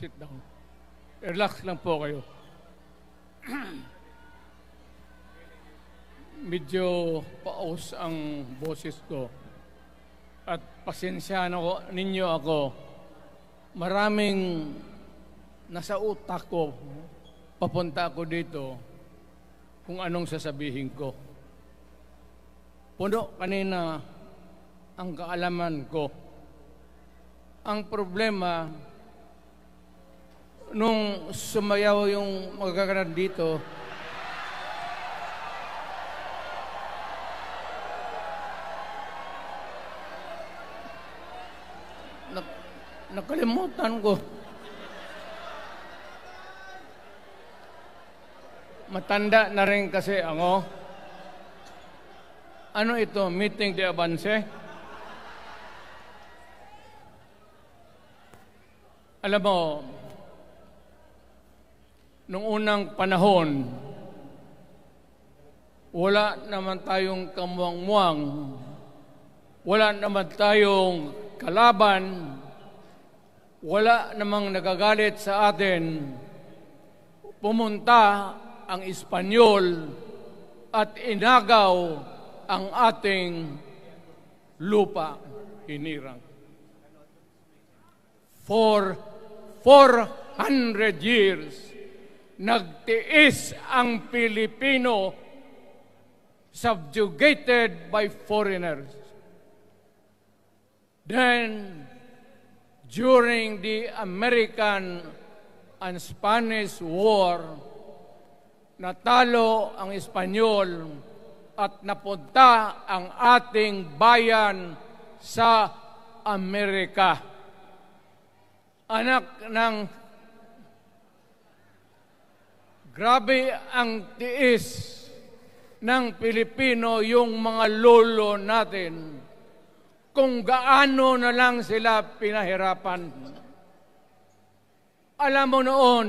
Sit down. Relax lang po kayo. Medyo paus ang boses ko. At pasensyahan ninyo ako. Maraming nasa utak ko. Papunta ako dito kung anong sasabihin ko. Puno kanina ang kaalaman ko. Ang problema, nung sumayaw yung magkakaroon dito, nakalimutan ko. Matanda na rin kasi ako. Ano ito? Meeting de Avance? Alam mo, nung unang panahon, wala naman tayong kamuang-muang, wala naman tayong kalaban, wala namang nagagalit sa atin. Pumunta ang Espanyol at inagaw ang ating lupa, hinirang. For 400 years, nagtiis ang Pilipino, subjugated by foreigners. Then, during the American and Spanish War, natalo ang Espanyol at napunta ang ating bayan sa Amerika. Anak ng grabe ang tiis ng Pilipino, yung mga lolo natin, kung gaano na lang sila pinahirapan. Alam mo noon,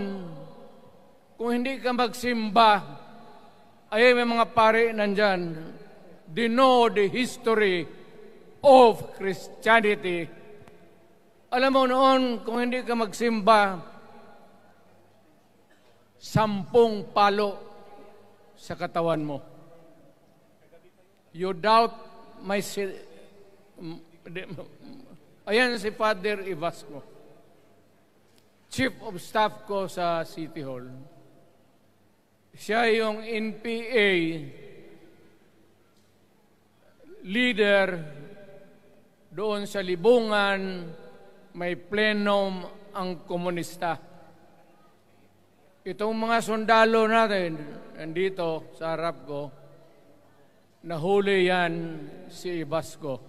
kung hindi ka magsimba, ay may mga pare nandyan, they know the history of Christianity. Alam mo noon, kung hindi ka magsimba, 10 palo sa katawan mo. You doubt my... Ayan si Father Ibasco, Chief of Staff ko sa City Hall. Siya yung NPA leader doon sa Libungan, may plenum ang komunista. Itong mga sundalo natin, nandito sa harap ko, nahuli yan si Ibasco.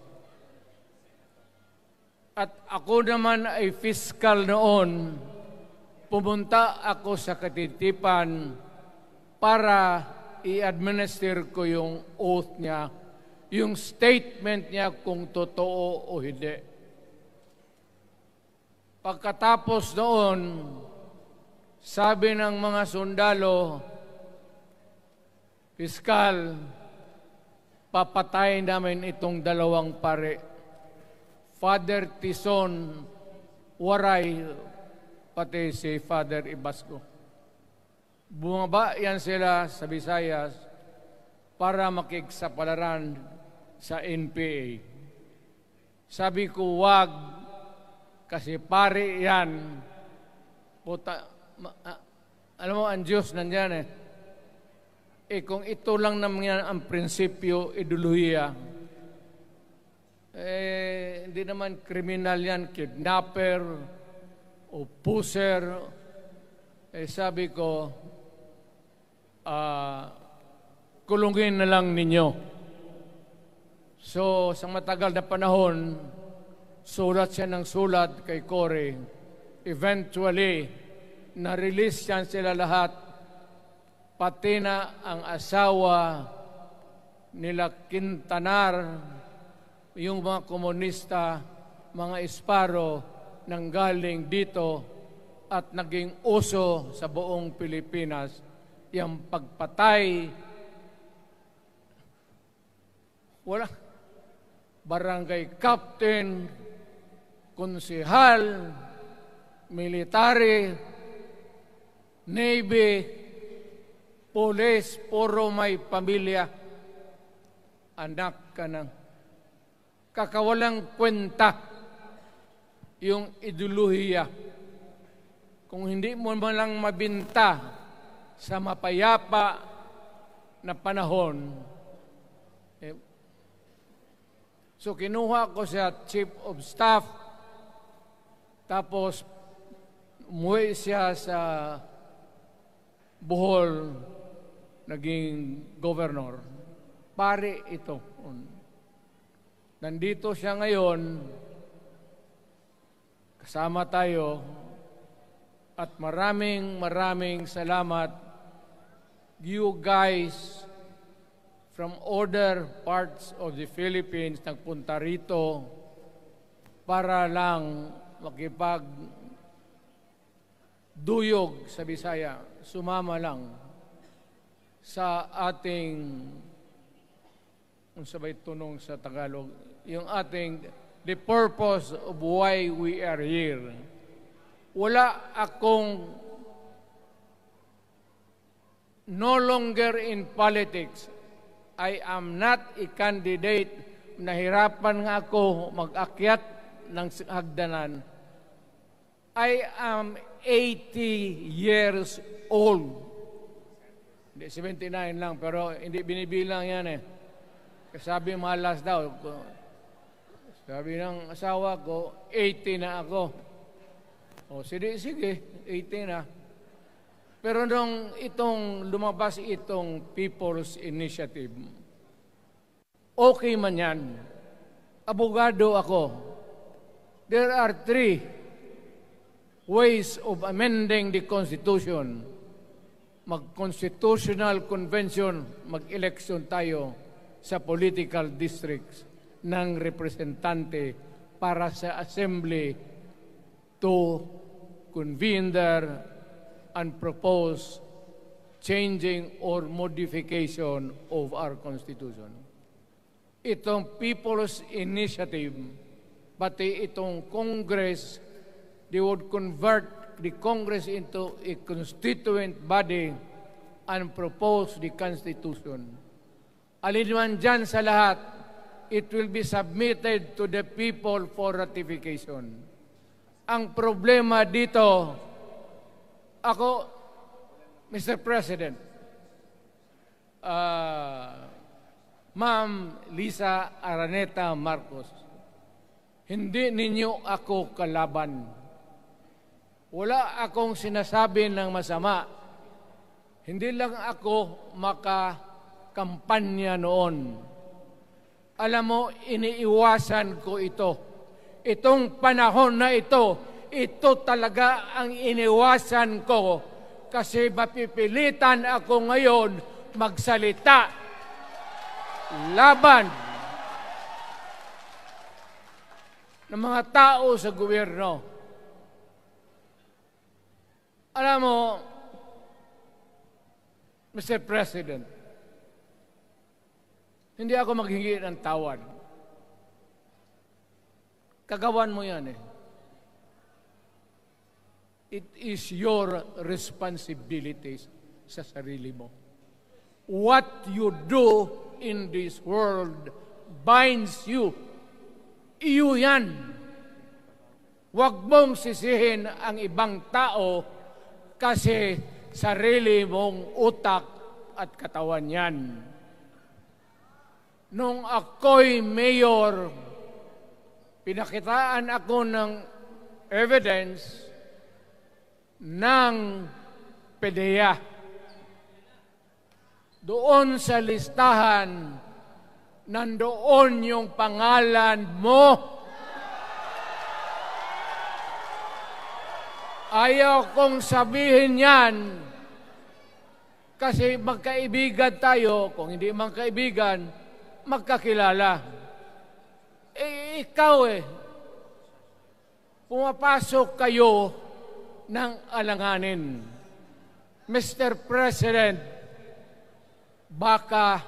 At ako naman ay fiscal noon, pumunta ako sa Katitipan para i-administer ko yung oath niya, yung statement niya kung totoo o hindi. Pagkatapos noon, sabi ng mga sundalo, Piskal, papatayin namin itong 2 pare. Father Tison, Waray, pati si Father Ibasco. Bumaba yan sila sa Visayas para makigsapalaran sa NPA. Sabi ko, wag, kasi pare yan. Puta, alam mo, ang Diyos nandyan kung ito lang naman ang prinsipyo, ideolohiya, hindi naman kriminal yan, kidnapper o pusher. Sabi ko, kulungin na lang ninyo. So, sa matagal na panahon, sulat siya ng sulat kay Cory. Eventually, na-release yan sila lahat, pati na ang asawa nila Quintanar, yung mga komunista, mga Esparo, nanggaling dito at naging uso sa buong Pilipinas, yung pagpatay. Wala. Barangay captain, konsehal, military, Navy, police, puro may pamilya. Anak ka ng kakawalang kwenta yung ideolohiya. Kung hindi mo man lang mabinta sa mapayapa na panahon, so kinuha ko siya Chief of Staff, tapos umuwi siya sa Bohol, naging governor. Pare ito. Nandito siya ngayon, kasama tayo, at maraming salamat. You guys from other parts of the Philippines nagpunta rito para lang makipagduyog sa Bisaya. Sumama lang sa ating, kung sabay tunong sa Tagalog, yung ating, the purpose of why we are here. Wala akong, no longer in politics. I am not a candidate. Nahirapan nga ako mag-akyat ng hagdanan. I am 80 years old. Hindi, 79 lang, pero hindi binibilang yan eh. Sabi malas daw. Sabi ng asawa ko, 80 na ako. O, sige, 80 na. Pero nung lumabas itong People's Initiative, okay man yan. Abogado ako. There are 3 ways of amending the Constitution. Mag-constitutional convention, mag-election tayo sa political districts ng representante para sa assembly to convene there and propose changing or modification of our Constitution. Itong People's Initiative, pati itong Congress, they would convert the Congress into a constituent body and propose the Constitution. Alinman dyan sa lahat, it will be submitted to the people for ratification. Ang problema dito, ako, Mr. President, Ma'am Lisa Araneta Marcos, hindi ninyo ako kalaban. Wala akong sinasabi ng masama. Hindi lang ako makakampanya noon. Alam mo, iniiwasan ko ito. Itong panahon na ito talaga ang iniwasan ko kasi mapipilitan ako ngayon magsalita laban ng mga tao sa gobyerno. Alam mo, Mr. President, hindi ako maghingi ng tawad. Kagawan mo yan eh. It is your responsibilities sa sarili mo. What you do in this world binds you. Iyo yan. Huwag mong sisihin ang ibang tao kasi sarili mong utak at katawan yan. Nung ako'y mayor, pinakitaan ako ng evidence ng PDEA. Doon sa listahan, nandoon yung pangalan mo. Ayaw kong sabihin yan kasi magkaibigan tayo. Kung hindi magkaibigan, magkakilala. Ikaw pumapasok kayo ng alanganin. Mr. President, baka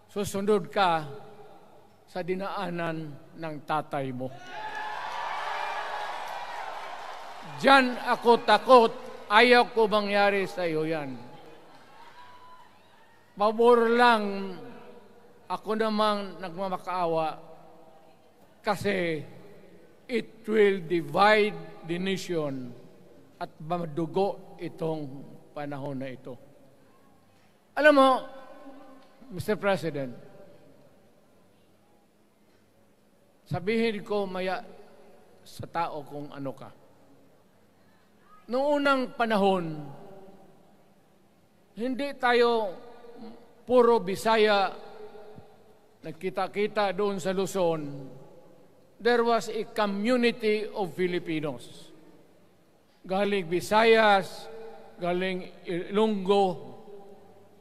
susunod ka sa dinaanan ng tatay mo. Diyan ako takot. Ayaw ko mangyari sa iyo yan. Pabor lang, ako namang nagmamakaawa kasi it will divide the nation at madugo itong panahon na ito. Alam mo, Mr. President, sabihin ko maya sa tao kung ano ka. Noong unang panahon, hindi tayo puro Bisaya, nagkita-kita doon sa Luzon. There was a community of Filipinos. Galing Visayas, galing Ilonggo,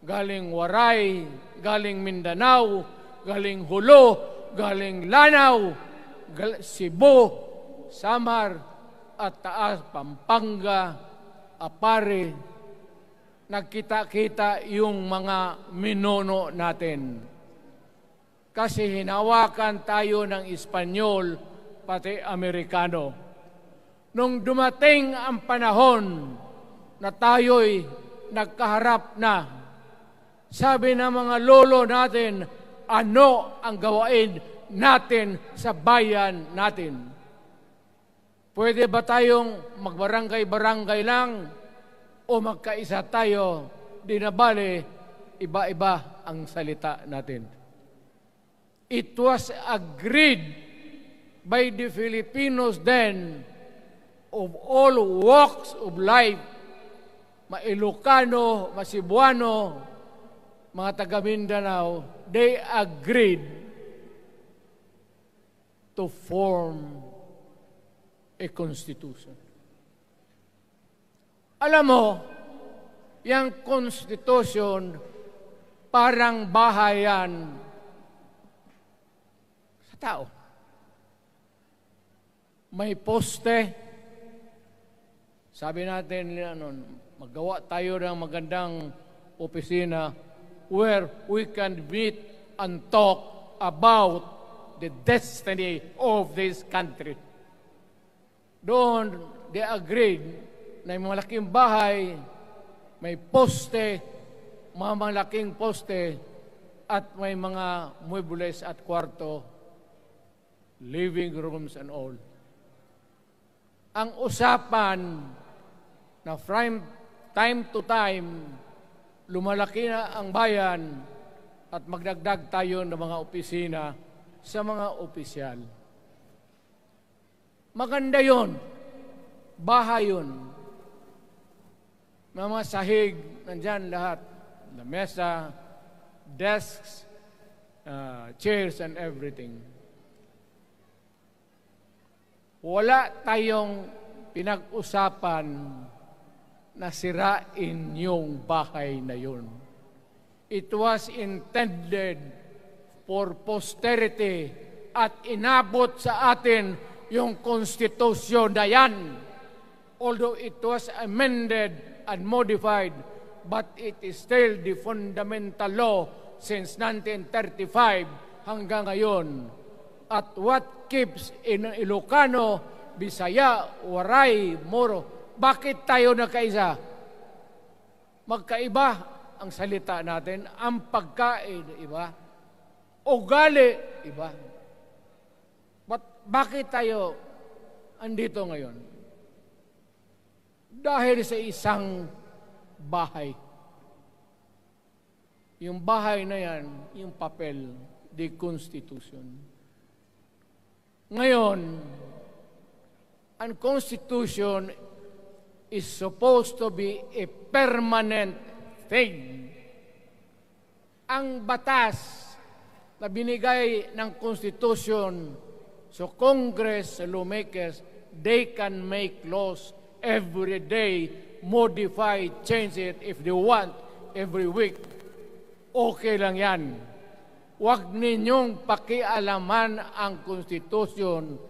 galing Waray, galing Mindanao, galing Hulo, galing Lanao, Cebu, Samar, at Taas, Pampanga, Apare. Nagkita-kita yung mga minono natin. Kasi hinawakan tayo ng Espanyol, pati Amerikano. Nung dumating ang panahon na tayo'y nagkaharap na, sabi ng mga lolo natin, ano ang gawain natin sa bayan natin? Pwede ba tayong magbarangay-barangay lang o magkaisa tayo? Di na bale, iba-iba ang salita natin. It was agreed by the Filipinos then of all walks of life, Ma-Ilocano, Ma-Cebuano, mga taga Mindanao, they agreed to form a constitution. Alam mo, yung constitution parang bahayan sa tao. May poste. Sabi natin, maggawa tayo ng magandang opisina where we can meet and talk about the destiny of this country. Doon, they agreed na yung malaking bahay, may poste, mga malaking poste, at may mga muebles at kwarto, living rooms and all. Ang usapan na from time to time, lumalaki na ang bayan at magdagdag tayo ng mga opisina sa mga opisyal. Maganda yun. Bahay yun. Mga sahig, nandyan lahat. The mesa, desks, chairs, and everything. Wala tayong pinag-usapan na sirain yung bahay na yun. It was intended for posterity at inabot sa atin yung konstitusyon na yan. Although it was amended and modified, but it is still the fundamental law since 1935 hanggang ngayon. At what keeps in Ilocano, Bisaya, Waray, Moro, bakit tayo nagkaisa? Magkaiba ang salita natin, ang pagkain, iba. Ugali, iba. Bakit tayo andito ngayon? Dahil sa isang bahay. Yung bahay na yan, yung papel, the Constitution. Ngayon, ang Constitution is supposed to be a permanent thing. Ang batas na binigay ng Constitution so Congress, lawmakers, they can make laws every day, modify, change it if they want, every week. Okay lang yan. Huwag ninyong pakialaman ang Constitution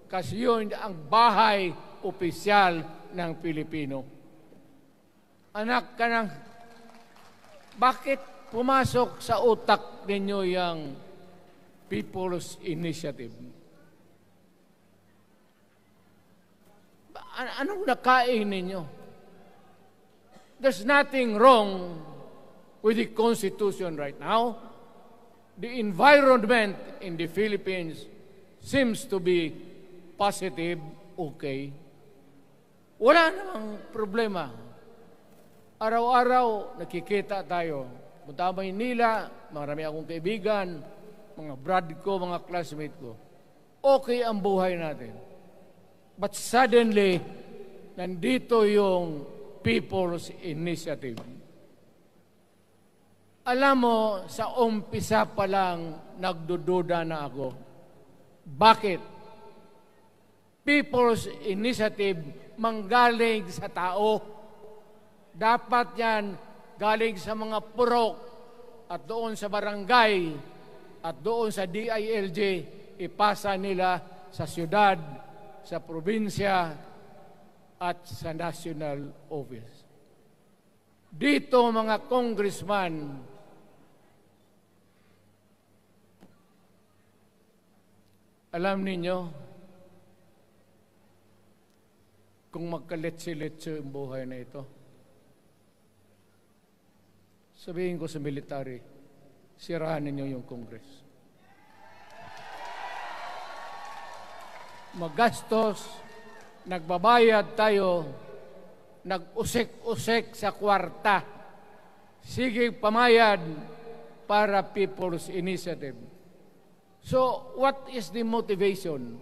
kasi yun ang bahay opisyal ng Pilipino. Anak ka ng, bakit pumasok sa utak ninyo yung People's Initiative? Anong nakain ninyo? There's nothing wrong with the Constitution right now. The environment in the Philippines seems to be positive, okay. Wala namang problema. Araw-araw, nakikita tayo. Punta Maynila, marami akong kaibigan, mga brad ko, mga classmate ko. Okay ang buhay natin. But suddenly, nandito yung People's Initiative. Alam mo, sa umpisa pa lang, nagdududa na ako. Bakit? People's Initiative manggaling sa tao. Dapat yan galing sa mga purok at doon sa barangay at doon sa DILG, ipasa nila sa syudad, sa probinsya at sa national office. Dito mga congressman, alam ninyo, kung magkaletse-letse ang buhay na ito, sabihin ko sa military, sirahan ninyo yung Congress. Magastos, nagbabayad tayo, nag-usik-usik sa kwarta. Sige pamayad para People's Initiative. So, what is the motivation?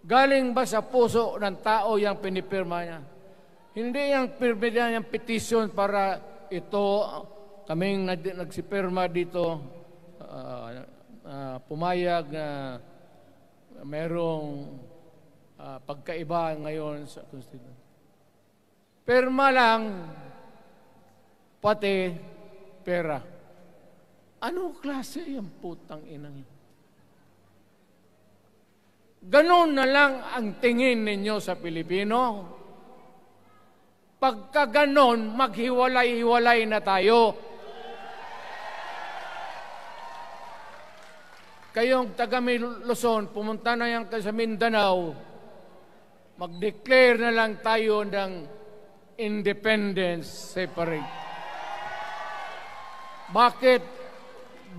Galing ba sa puso ng tao yung pinipirma niya? Hindi yung pirma niya yung petition para ito, kaming nagsipirma dito, pumayag na merong pagkaiba ngayon sa Constitution. Pirma lang, pati pera. Ano klase yung putang inang yun? Ganon na lang ang tingin ninyo sa Pilipino. Pagka ganon, maghiwalay-hiwalay na tayo. Kayong taga Luzon, pumunta na yan sa Mindanao, mag-declare na lang tayo ng independence separate. Bakit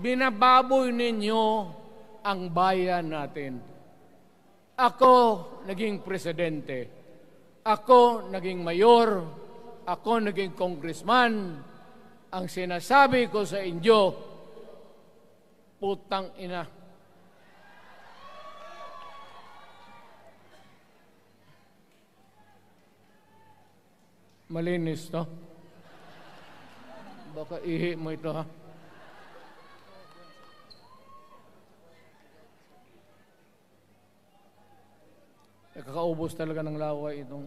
binababoy ninyo ang bayan natin? Ako naging presidente. Ako naging mayor. Ako naging congressman. Ang sinasabi ko sa inyo, putang ina. Malinis to. Baka ihi mo ito, ha? Kakaubos talaga ng laway itong...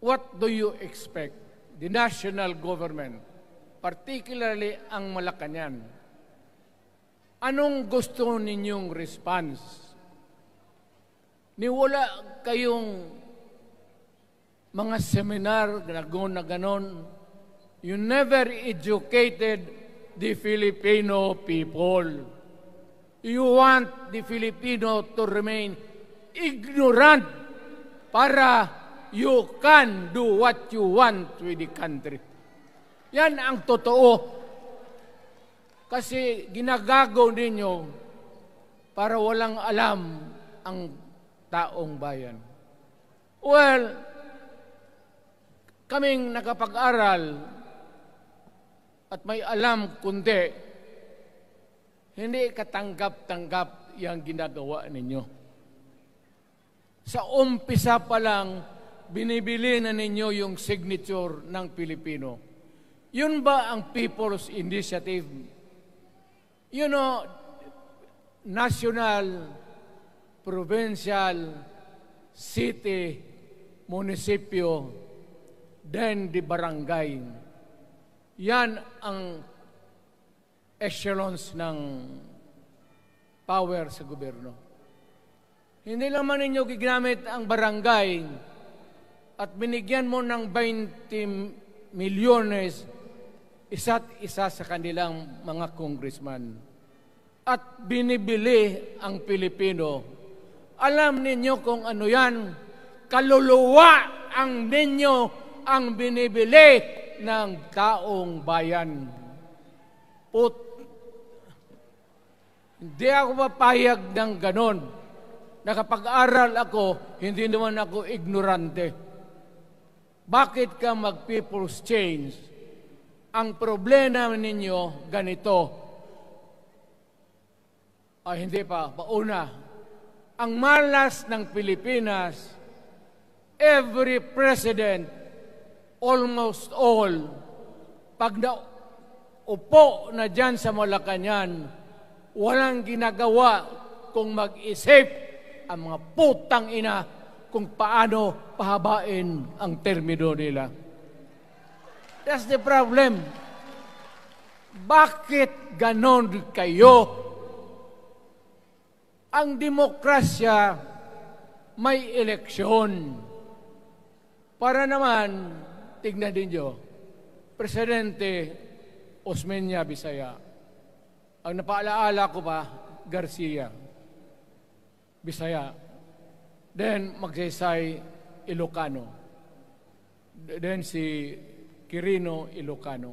What do you expect? The national government, particularly ang Malacanang, anong gusto ninyong response? Niwala kayong mga seminar na ganon. You never educated the Filipino people. You want the Filipino to remain ignorant para you can do what you want with the country. Yan ang totoo. Kasi ginagago ninyo para walang alam ang taong bayan. Well, kaming nakapag-aral at may alam kundi, hindi katanggap-tanggap yung ginagawa ninyo. Sa umpisa pa lang, binibili na ninyo yung signature ng Pilipino. Yun ba ang People's Initiative? You know, national, provincial, city, munisipyo, then the barangay. Yan ang echelons ng power sa gobyerno. Hindi naman ninyo gigamit ang barangay at binigyan mo ng 20 milyones isa't isa sa kanilang mga congressman. at binibili ang Pilipino. Alam ninyo kung ano yan? Kaluluwa ang ninyo ang binibili ng taong bayan. Hindi ako mapayag ng ganon. Nakapag-aral ako, hindi naman ako ignorante. Bakit ka mag-people's change? Ang problema ninyo, ganito. Hindi pa. Pauna. Ang malas ng Pilipinas, every president, almost all, pag naupo na dyan sa Malacanang, walang ginagawa kung mag-isip ang mga putang ina kung paano pahabain ang termino nila. That's the problem. Bakit ganon kayo? Ang demokrasya may eleksyon. Para naman, tignan ninyo, Presidente Osmeña Bisaya. Ang napaalaala ko pa, Garcia Bisaya. Then Magsaysay Ilocano. Then si Quirino Ilocano.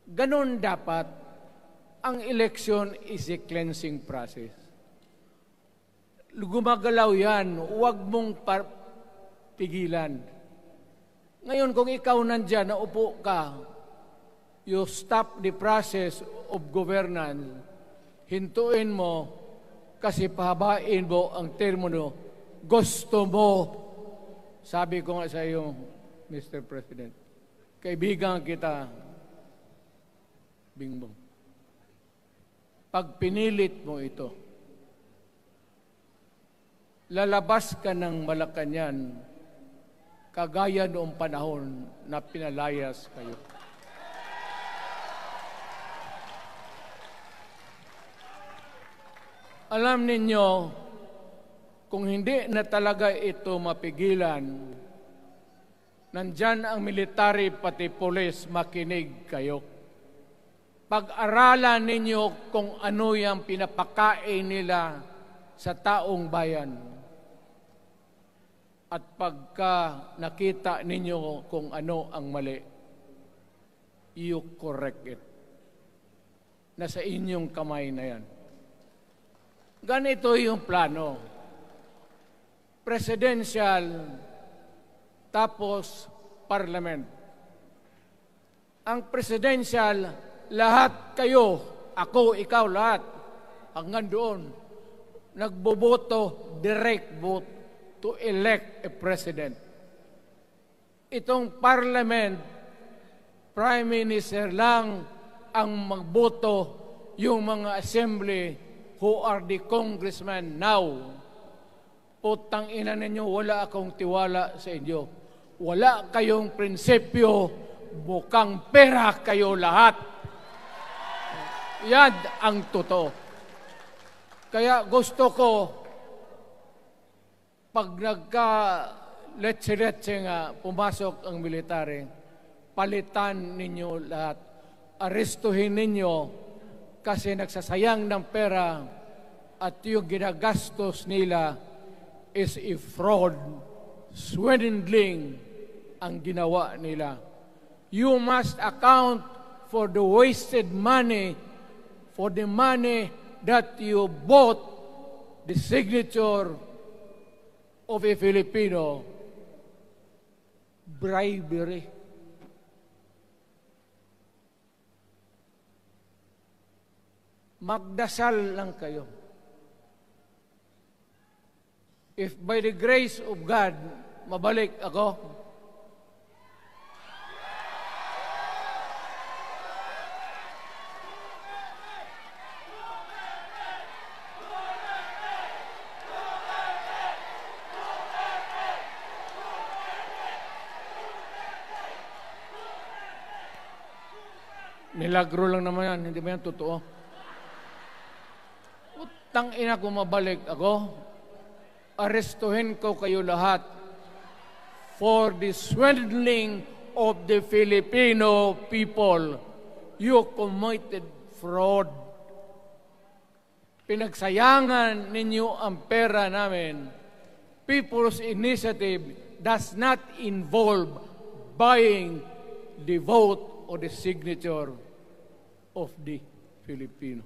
Ganon dapat. Ang election is a cleansing process. Gumagalaw yan, huwag mong pigilan. Ngayon, kung ikaw nandyan, naupo ka, you stop the process of governance, hintuin mo, kasi pahabain mo ang termino, gusto mo. Sabi ko nga sa iyo, Mr. President, kaibigan kita, Bingbong. Pag pinilit mo ito, lalabas ka ng Malacanang kagaya noong panahon na pinalayas kayo. Alam ninyo, kung hindi na talaga ito mapigilan, nandyan ang military pati pulis, makinig kayo. Pag-aralan ninyo kung ano yung pinapakain nila sa taong bayan. At pagka nakita ninyo kung ano ang mali, you correct it. Nasa inyong kamay na yan. Ganito yung plano. Presidential, tapos parliament. Ang presidential, lahat kayo, ako, ikaw, lahat, hanggang doon, nagboboto, direct vote, to elect a president. Itong parliament, prime minister lang ang magboto, yung mga assembly who are the congressmen now. Putang ina ninyo, wala akong tiwala sa inyo. Wala kayong prinsipyo, bukang pera kayo lahat. Yan ang totoo. Kaya gusto ko, pag nagka-letse-letse nga, pumasok ang military, palitan ninyo lahat. Arestuhin ninyo kasi nagsasayang ng pera at yung ginagastos nila is a fraud, swindling ang ginawa nila. You must account for the wasted money, for the money that you bought the signature of a Filipino. Bribery. Magdasal lang kayo. If by the grace of God, mabalik ako, milagro lang naman yan, hindi ba yan totoo? Utang ina kung mabalik ako, arestuhin ko kayo lahat for the swindling of the Filipino people. You committed fraud. pinagsayangan ninyo ang pera namin. People's initiative does not involve buying the vote or the signature of the Filipino.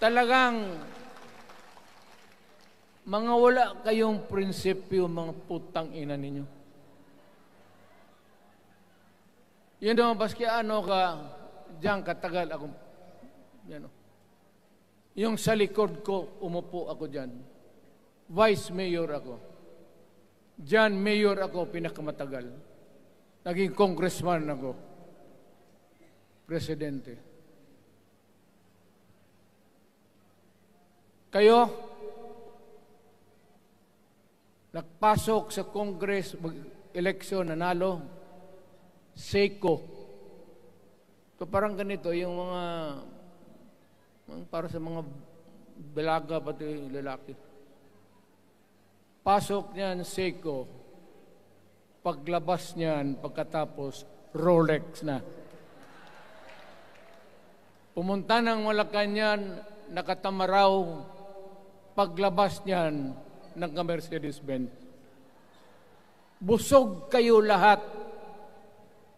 Talagang mga wala kayong prinsipyo, mga putang ina ninyo. Yun naman, baski ano ka, diyan katagal ako, yan o. Yung sa likod ko, umupo ako diyan. Vice Mayor ako. Diyan, Mayor ako, pinakamatagal. Naging congressman ako. Presidente. Kayo, nagpasok sa Congress, eleksyon, nanalo, Seiko. So parang ganito, yung mga, para sa mga balaga, pati lalaki. Pasok niyan, Seiko. Paglabas niyan, pagkatapos, Rolex na. Pumunta ng Malacanang, nakatamaraw, paglabas niyan, nagka-Mercedes-Benz. Busog kayo lahat.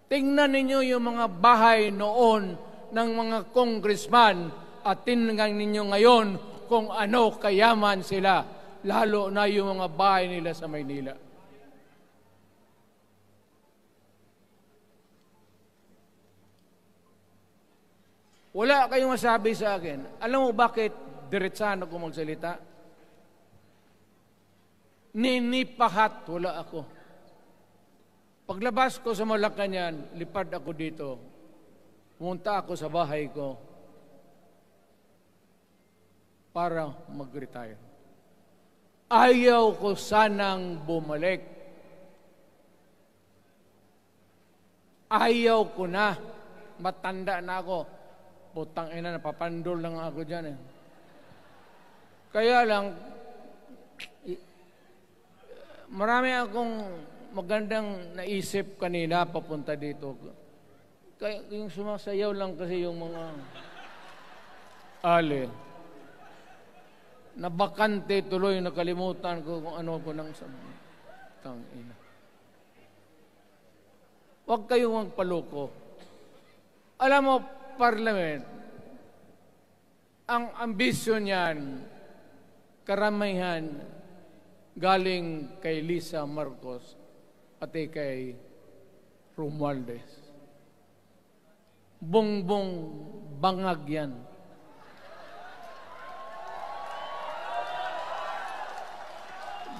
Tingnan ninyo yung mga bahay noon ng mga congressman at tingnan ninyo ngayon kung ano kayaman sila, lalo na yung mga bahay nila sa Maynila. Wala kayong masabi sa akin. Alam mo bakit diretsahan ako magsalita? Ninipahat, wala ako. Paglabas ko sa Malacanang, lipad ako dito. Pumunta ako sa bahay ko para mag-retire. Ayaw ko sanang bumalik. Ayaw ko na. Matanda na ako. Putang ina, napapandol lang ako dyan eh. Kaya lang, marami akong magandang naisip kanina papunta dito. Kaya yung sumasayaw lang kasi yung mga ali. Nabakante tuloy, nakalimutan ko kung ano ko nang tang ina. Huwag kayong magpaloko. Alam mo, Parliament, ang ambisyon niyan, karamihan, galing kay Lisa Marcos at kay Romualdez. Bongbong bangag yan.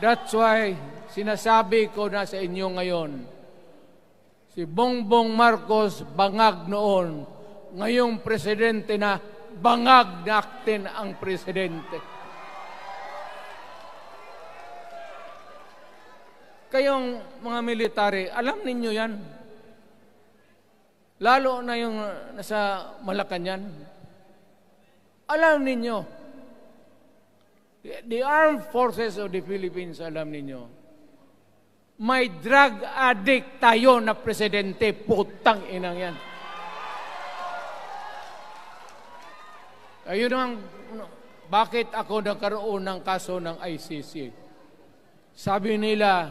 That's why sinasabi ko na sa inyo ngayon, si Bongbong Marcos bangag noon, ngayong presidente na bangag natin ang presidente. Kayong mga military, alam ninyo yan. Lalo na yung nasa Malacanang. Alam ninyo. The Armed Forces of the Philippines, alam ninyo. May drug addict tayo na presidente, putang inang yan. Ayun ang, bakit ako nagkaroon ng kaso ng ICC? Sabi nila,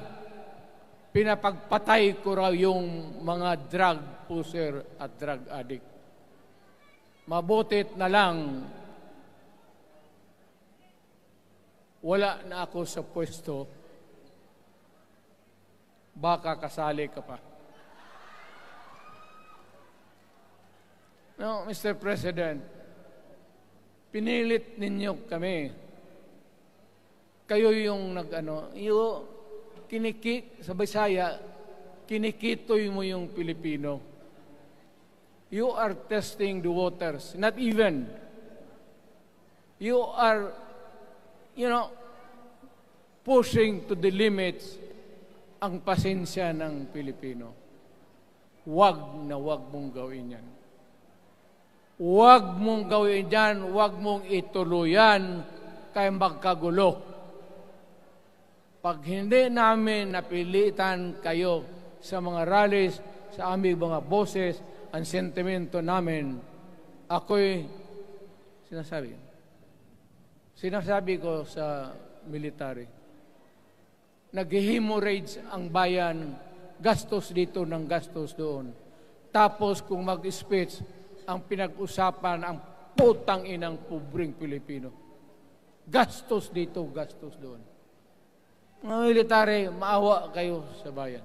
pinapagpatay ko raw yung mga drug user at drug addict. Mabutit na lang, wala na ako sa pwesto, baka kasali ka pa. No, Mr. President, pinilit ninyo kami. Kayo yung sa Bisaya, kinikitoy mo yung Pilipino. You are testing the waters. Not even. You are, pushing to the limits ang pasensya ng Pilipino. Wag na wag mong gawin yan. Wag mong gawin yan, wag mong ituluyan kaya magkagulo. Pag hindi namin napilitan kayo sa mga rallies, sa aming mga boses, ang sentimento namin, ako'y Sinasabi. Sinasabi ko sa military, nag-hemorrhage ang bayan, gastos dito ng gastos doon. Tapos kung mag-speech, ang pinag-usapan ang putang inang pobreng Pilipino. Gastos dito, gastos doon. Mga military, maawa kayo sa bayan.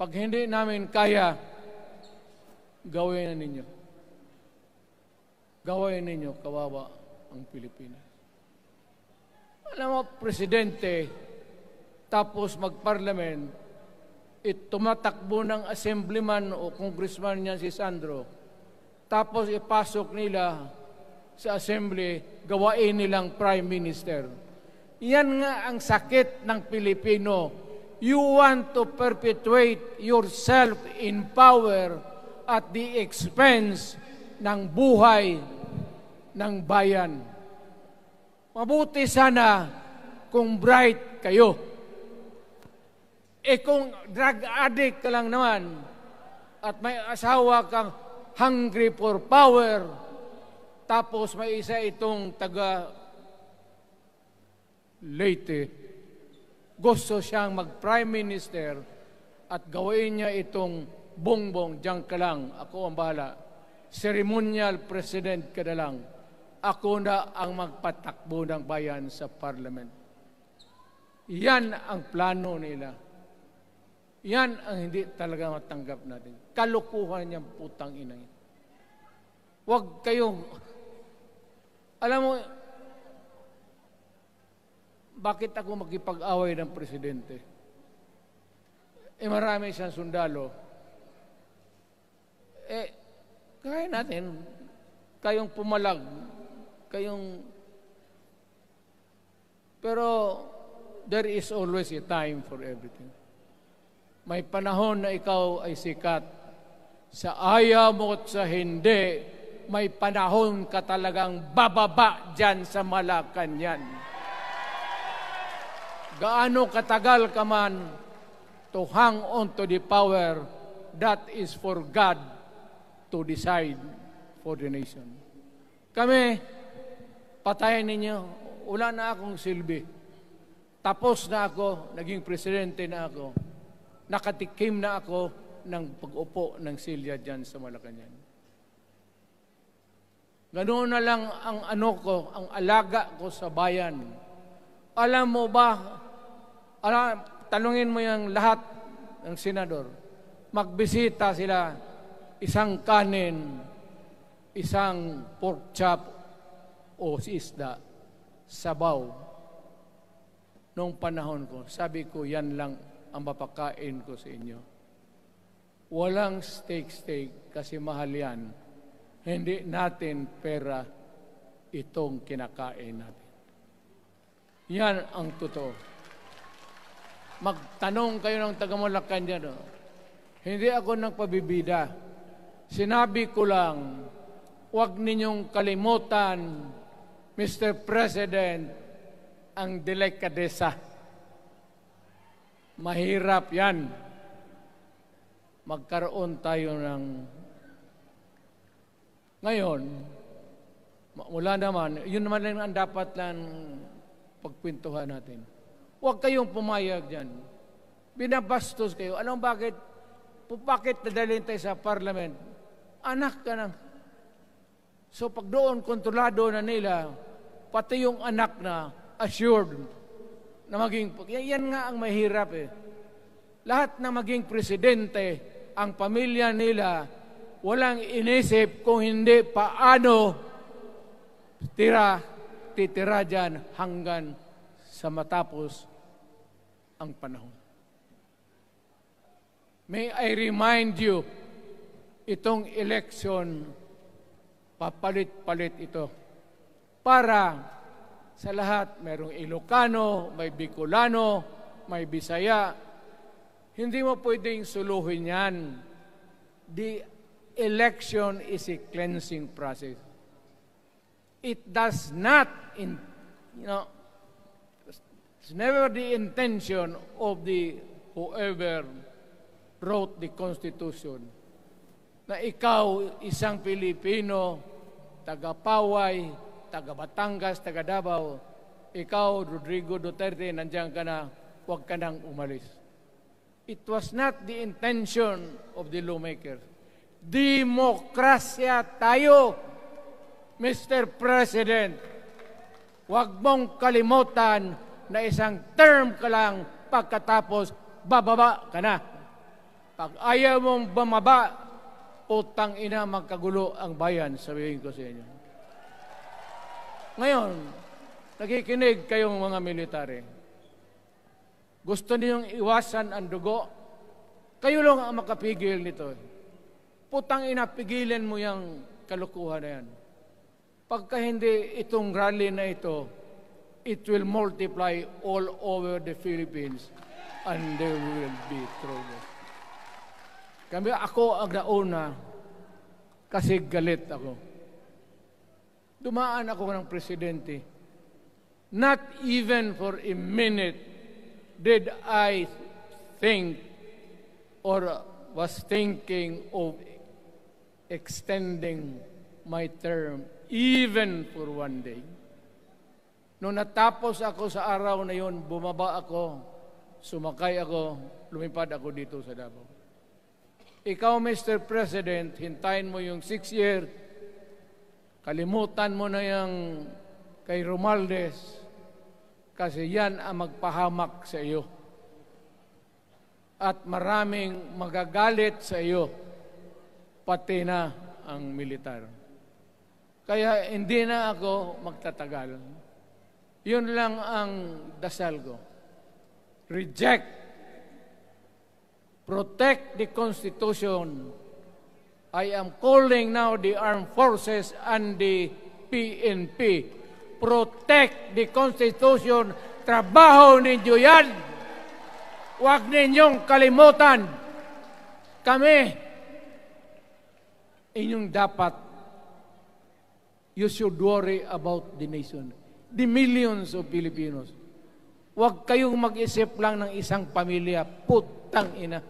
Pag hindi namin kaya, gawin na ninyo. Gawin ninyo, kawawa ang Pilipinas. Alam mo, presidente, tapos mag-parliament, tumatakbo ng assemblyman o congressman niya si Sandro, tapos ipasok nila sa assembly, gawain nilang prime minister. Yan nga ang sakit ng Pilipino. You want to perpetuate yourself in power at the expense ng buhay ng bayan. Mabuti sana kung bright kayo. Kung drug addict ka lang naman at may asawa kang hungry for power, tapos may isa itong taga Leyte, gusto siyang mag-prime minister at gawin niya itong bongbong, diyan ka lang, ako ang bahala. Ceremonial president ka na lang. Ako na ang magpatakbo ng bayan sa parliament. Yan ang plano nila. Yan ang hindi talaga matanggap natin. Kalukuhan niyang putang ina. Huwag kayong, alam mo, bakit ako makipag-away ng presidente? Marami siyang sundalo. Kaya natin, kayong pumalag, pero there is always a time for everything. May panahon na ikaw ay sikat. Sa ayaw mo at sa hindi, may panahon ka talagang bababa dyan sa Malacanang. Gaano katagal ka man to hang on to the power, that is for God to decide for the nation. Kami, patayin ninyo, wala na akong silbi. Tapos na ako, naging presidente na ako. Nakatikim na ako ng pag-upo ng silya dyan sa Malacanang. Ganoon na lang ang ang alaga ko sa bayan. Alam mo ba, tanungin mo yung lahat ng senador, magbisita sila, isang kanin, isang pork chop o isda, sabaw. Noong panahon ko, sabi ko, yan lang ang mapakain ko sa inyo. Walang steak kasi mahal yan. Hindi natin pera itong kinakain natin. Yan ang totoo. Magtanong kayo ng taga-Malacan dyan. Oh. Hindi ako nagpabibida. Sinabi ko lang, huwag ninyong kalimutan, Mr. President, ang delikadesa. Mahirap yan. Magkaroon tayo ng... Ngayon, wala naman, yun naman lang ang dapat lang pagkwentuhan natin. Huwag kayong pumayag dyan. Binabastos kayo. Alam bakit? Bakit nadalhin tayo sa parliament? Anak ka na. So pag doon, kontrolado na nila, pati yung anak na assured na maging... Yan nga ang mahirap eh. Lahat na maging presidente, ang pamilya nila, walang inisip kung hindi paano titira dyan hanggang sa matapos ang panahon. May I remind you, itong election, papalit-palit ito. Para sa lahat, mayroong Ilocano, may Bicolano, may Bisaya. Hindi mo pwedeng suluhin yan. The election is a cleansing process. It does not, it's never the intention of whoever wrote the Constitution na ikaw, isang Pilipino, taga Paway, taga Batangas, taga Davao, ikaw, Rodrigo Duterte, nandiyan ka na, huwag ka nang umalis. It was not the intention of the lawmakers. Demokrasya tayo, Mr. President. Huwag mong kalimutan na isang term ka lang pagkatapos bababa ka na. Pag ayaw mong bumaba, utang ina magkagulo ang bayan, sabihin ko sa inyo. Ngayon, nakikinig kayong mga military. Gusto niyong iwasan ang dugo? Kayo lang ang makapigil nito. Putang ina, pigilan mo yung kalukuhan na yan. Pagka hindi itong rally na ito, it will multiply all over the Philippines and there will be trouble. Ako ang nauna kasi galit ako. Dumaan ako ng presidente. Not even for a minute did I think or was thinking of extending my term even for one day. Nung natapos ako sa araw na yon, bumaba ako, sumakay ako, lumipad ako dito sa Davao. Ikaw, Mr. President, hintayin mo yung 6 years, kalimutan mo na yung kay Romualdez, kasi yan ang magpahamak sa iyo. At maraming magagalit sa iyo, pati na ang militar. Kaya hindi na ako magtatagal. Yun lang ang dasal ko. Reject. Protect the Constitution. I am calling now the armed forces and the PNP. Protect the Constitution. Trabaho ninyo yan. Huwag ninyong kalimutan. Kami, inyong dapat, you should worry about the nation. The millions of Filipinos. Huwag kayong mag-isip lang ng isang pamilya. Putang ina.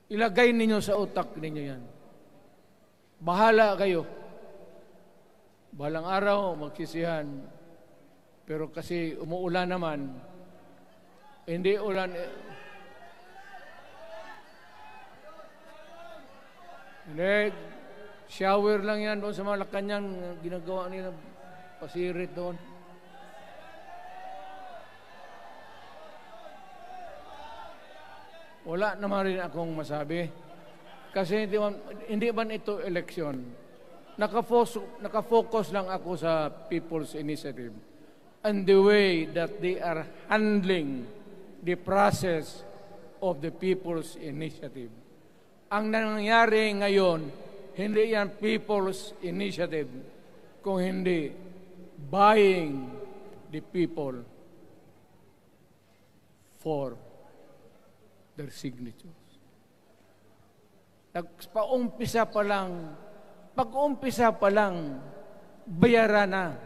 Ilagay ninyo sa utak ninyo yan. Bahala kayo. Balang araw, magsisihan. Pero kasi umuulan naman, hindi ulan. Hindi, shower lang yan doon sa Malacanang, ginagawa nila, pasirit doon. Wala naman rin akong masabi. Kasi hindi man ito eleksyon. Nakafocus lang ako sa People's Initiative and the way that they are handling the process of the People's Initiative. Ang nangyayari ngayon, hindi yan People's Initiative, kung hindi buying the people for their signatures. Pag-umpisa pa lang, bayaran na.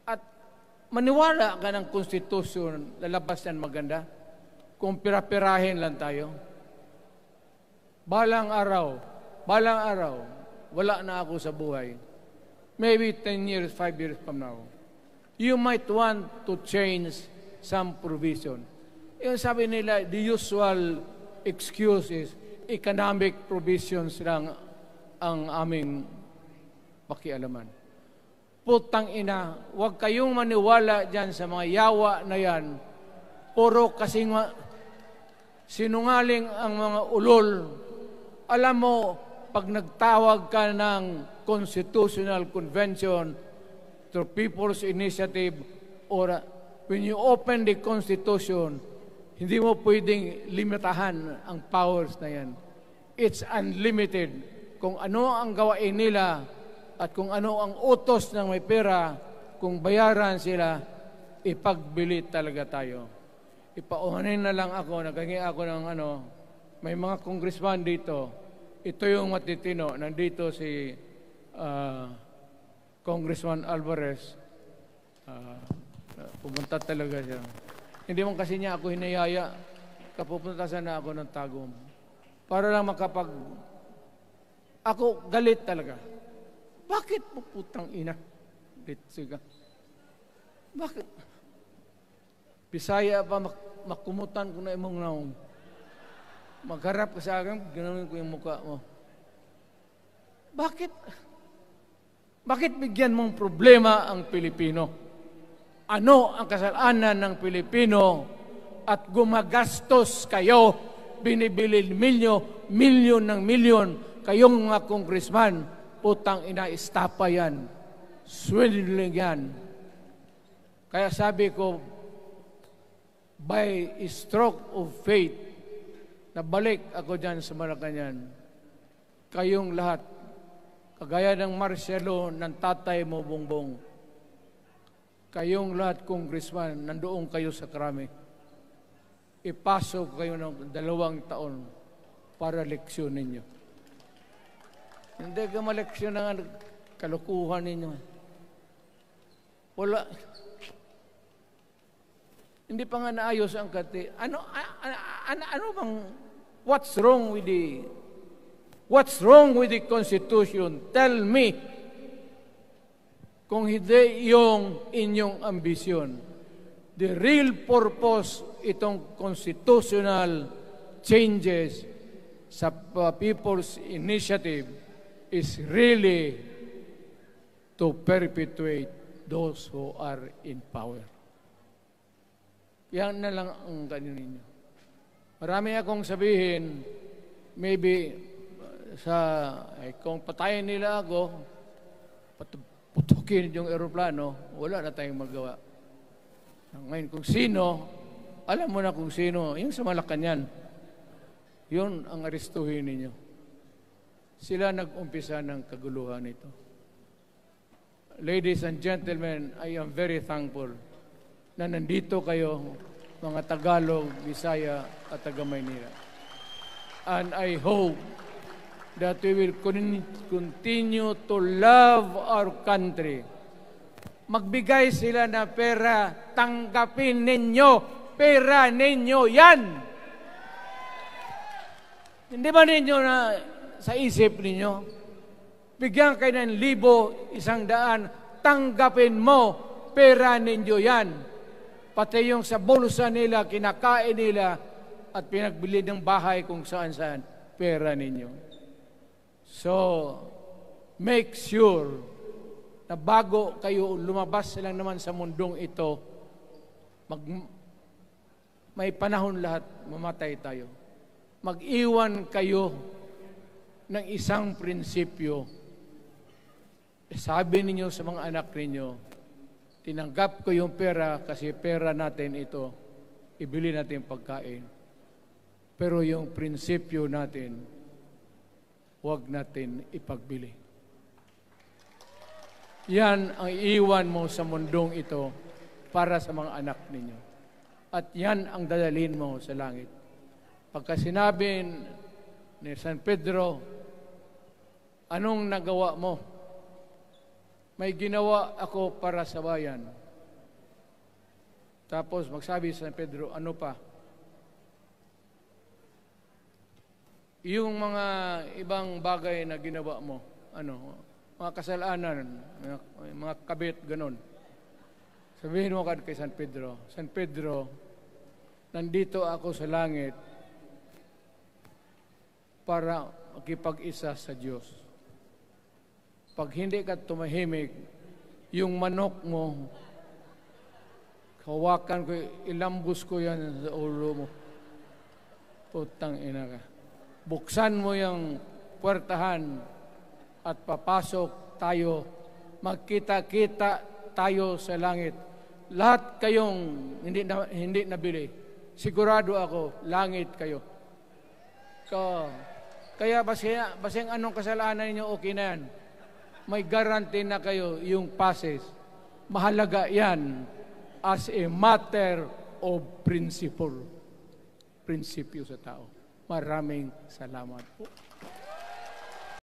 At maniwala ka ng konstitusyon, lalabas yan maganda, kung pira-pirahin lang tayo. Balang araw, wala na ako sa buhay. Maybe 10 years, 5 years from now. You might want to change some provision. Yung sabi nila, the usual excuse is economic provisions lang ang aming pakialaman. Putang ina, huwag kayong maniwala dyan sa mga yawa na yan. Puro kasing sinungaling ang mga ulol. Alam mo, pag nagtawag ka ng Constitutional Convention through People's Initiative or when you open the Constitution, hindi mo pwedeng limitahan ang powers na yan. It's unlimited. Kung ano ang gawain nila at kung ano ang utos ng may pera, kung bayaran sila, ipagbili talaga tayo. Ipauhanin na lang ako, naghingi ako ng may mga congressman dito. Ito yung matitino. Nandito si Congressman Alvarez. Pumunta talaga siya. Hindi man kasi niya ako hinayaya. Kapupunta sana ako ng Tagum. Para lang ako galit talaga. Bakit po putang ina? Sige. Bakit? Bisaya pa makumutan ko na imong naong. Magharap ka sa akin, ganoon ko yung mukha mo. Bakit? Bakit bigyan mong problema ang Pilipino? Ano ang kasalanan ng Pilipino at gumagastos kayo, binibili milyon ng milyon, kayong mga congressman, putang ina, istapa yan. Swindling yan. Kaya sabi ko, by a stroke of faith, nabalik ako dyan sa Malacanang, kayong lahat, kagaya ng Marcelo ng tatay mo, Bongbong, kayong lahat, congressman, nandoon kayo sa Krami. Ipasok kayo ng 2 taon para leksyon ninyo. Hindi ka maleksyon ng kalukuhan ninyo. Wala. Hindi pa nga naayos ang kati. Ano bang, what's wrong with the Constitution? Tell me kung hindi yung inyong ambisyon. The real purpose itong constitutional changes sa People's Initiative is really to perpetuate those who are in power. Yan na lang ang ganyan ninyo. Marami akong sabihin, maybe kung patayin nila ako, putukin yung eroplano, wala na tayong magawa. Ngayon, kung sino, alam mo na kung sino, yung sa Malacanang, yun ang aristuhin ninyo. Sila nag-umpisa ng kaguluhan ito. Ladies and gentlemen, I am very thankful na nandito kayo, mga Tagalog, Bisaya, at taga-Maynila. And I hope that we will continue to love our country. Magbigay sila na pera, tanggapin ninyo, pera ninyo yan. Hindi ba ninyo na sa isip ninyo, bigyan kayo ng 1,000, 100, tanggapin mo, pera ninyo yan. Pati yung sa bulsa nila, kinakain nila, at pinagbili ng bahay kung saan-saan, pera ninyo. So, make sure na bago kayo lumabas lang naman sa mundong ito, may panahon lahat, mamatay tayo. Mag-iwan kayo ng isang prinsipyo. Sabi ninyo sa mga anak ninyo, tinanggap ko yung pera kasi pera natin ito, ibili natin pagkain. Pero yung prinsipyo natin, huwag natin ipagbili. Yan ang iiwan mo sa mundong ito para sa mga anak ninyo. At yan ang dadalhin mo sa langit. Pagka sinabi ni San Pedro, anong nagawa mo? May ginawa ako para sa bayan. Tapos magsabi si San Pedro, ano pa? Yung mga ibang bagay na ginawa mo, mga kasalanan, mga kabit, ganon. Sabihin mo kay San Pedro, nandito ako sa langit para makipag-isa sa Diyos. Pag hindi ka tumahimik, yung manok mo, hawakan ko, ilambos ko yan sa ulo mo. Putang ina ka. Buksan mo yung puwertahan, at papasok tayo, magkita-kita tayo sa langit. Lahat kayong hindi nabili, sigurado ako, langit kayo. Kaya basing anong kasalanan niyo, okay na yan. May guarantee na kayo yung passes. Mahalaga yan as a matter of principle. Prinsipyo sa tao. Maraming salamat po.